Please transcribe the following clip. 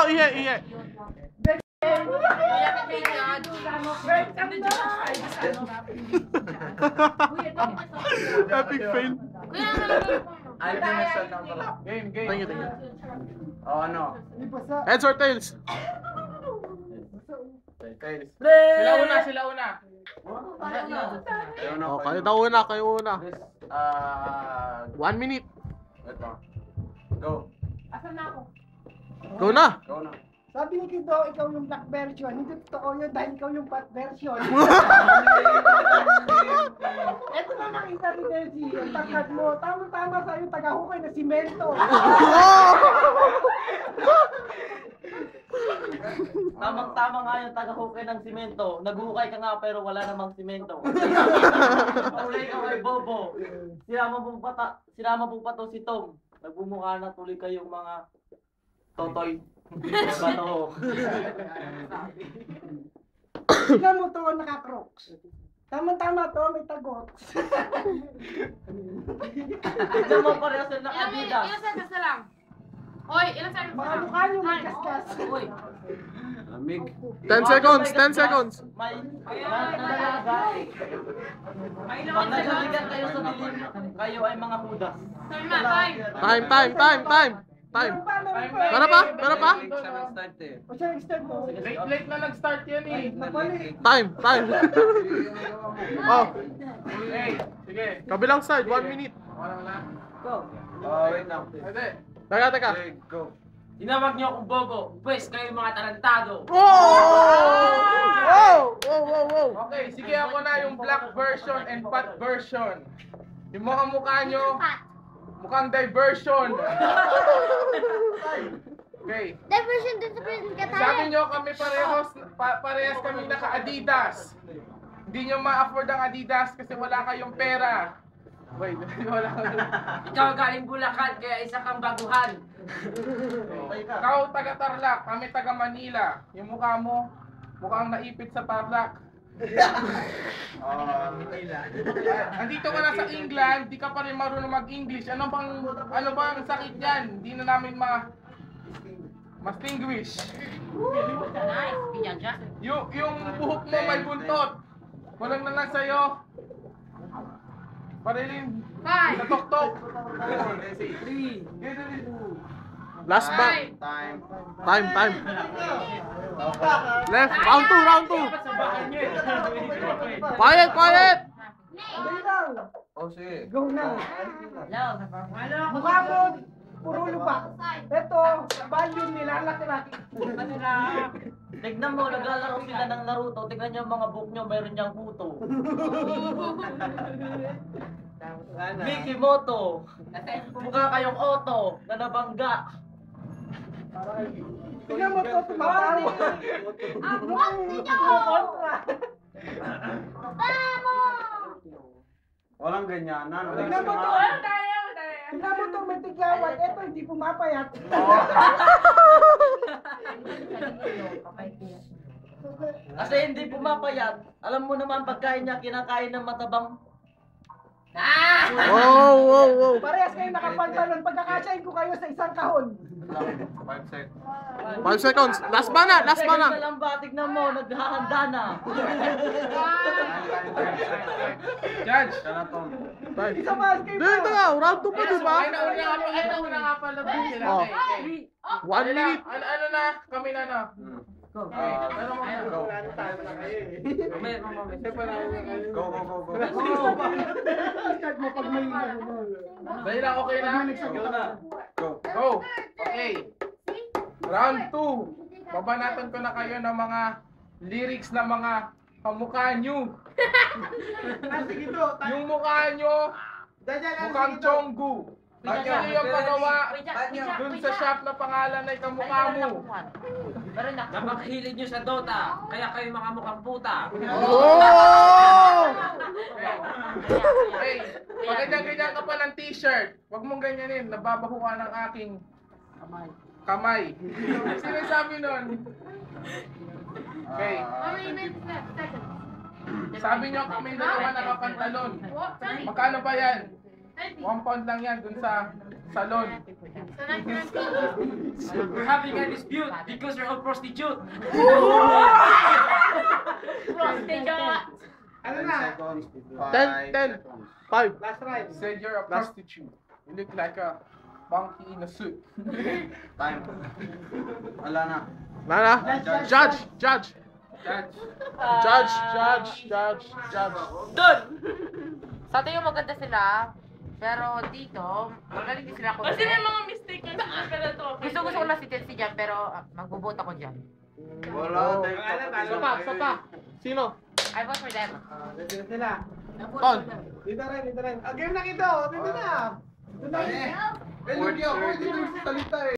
Iye. Epic fail. Game. Thank you. Oh, ano? Heads or tails? Tails. Sila una. Oh, kayo una. 1 minute. Ito. Go. Asan na ako? Go na. Sabi ni Kido, ikaw yung black version. Hindi totoo yun dahil ikaw yung fat version. Ito na nakita ni Delcy. Ang takad mo. Tama-tama sa'yo. Tagahukay na simento. Tamang-tama nga yung taga-hukay ng simento. Naghukay ka nga pero wala namang simento. Tuloy ka kay Bobo. Sinama po pa to si Tom. Nagbumukha na tuloy kayong mga totoy. Bato. Tingnan mo to, naka-crocs. Tama-tama to, may tagots. Tignan mo parehas na Adidas. Ilang seconds na lang? Oy, ilang seconds na Mga lang? mukha nyo may kaskas. Uy. Lamig. 10 seconds. May nalaga. Pag nagaligan kayo sa dilim, kayo ay mga hudas. Sabi na, time. Time. Meron Meron pa? O siya, extend mo. Late na nag-start yan eh. Napali. Time. Oh, Hey, sige. kabilang side, 1 minute. Wala. Go. Wait lang. Pwede. Teka. Okay, go. Tinawag niyo akong Bobo, pues kayo mga tarantado. Wow! Okay, sige ako na yung black version and fat version. Yung mga mukha nyo, mukhang diversion. Okay. Diversion din sa present ka Sabi nyo kami parehas kami naka-Adidas. Hindi nyo ma-afford ang Adidas kasi wala kayong pera. Wait, wala kayong... Ikaw galing Bulacan, kaya isa kang baguhan. Ikaw taga Tarlac, kami taga Manila. Yung mukha mo, mukhang naipit sa Tarlac. Andito ka na sa England, di ka pa rin marunong mag-English. Ano bang sakit niyan? Hindi na namin ma-distinguish. Yung buhok mo may buntot. Walang na lang sa'yo. Parilin. Natok-tok. Last ba? Time. Time. Left. Round 2. Quiet. Dali lang. Oh, sige. Go na. Mukha mo, puro lubak. Ito, value nila, laki-laki. Tignan mo, naglalaro sila ng Naruto. Tignan niyo ang mga book niyo, mayroon niyang kuto. Mickey Moto. Mukha kayong Otto na nabangga. Tingnan mo to, tumatawa. Kontra. Walang ganyanan. Tingnan mo to. Tingnan mo to, may tigyawan. Ito, hindi pumapayat. Kasi hindi pumapayat. Alam mo naman pagkain niya, kinakain ng matabang. Wow. Parehas kayo nakapantalon. Pagkakasyahin ko kayo sa isang kahon. 5 seconds. 5 seconds. Last ba na? Second lang ba? Tignan mo, naghahanda na. Judge. Kanaton. Isa mas kayo Dito nga, round 2 pa, di ba? Ay, nauna nga pala din sila. Oh. Okay. 1 minute. Ano na? Kami na na. Go. Start mo pag may Dahil lang, okay na? Go. Okay. Round 2. Babanatan ko na kayo ng mga lyrics na mga kamukha nyo. Yung mukha nyo, mukhang Chonggu. At yun yung pagawa dun sa shop na pangalan ay kamukha mo. Napakahilig nyo sa Dota, kaya kayo mga mukhang puta. Hey, pag ganyan-ganyan ka pa ng t-shirt, wag mong ganyanin, nababaho ka ng aking kamay. Sino sabi nun? Okay. Sabi nyo kami dalawa nakapantalon. Magkano ba yan? 1 pound lang yan dun sa salon. So, 19. We're having a dispute because you're all prostitute. Prostitute. Ano na? 10, 10, 5. Last ride. Said you're a prostitute. You look like a monkey in a suit. Time. Wala na. Nana, judge, judge, Judge. judge. Done! Sa tingin maganda sila, pero dito, magaling din sila Kasi may kundi. mga mistake na sa na to. Gusto ko na si Chelsea dyan, pero magbubuto ko dyan. Wala. Isa pa. Sino? I vote for them. Dito na sila. Ton. Dito rin. Game na ito. Dito na. Eh, Lugi ako, hindi ko salita eh.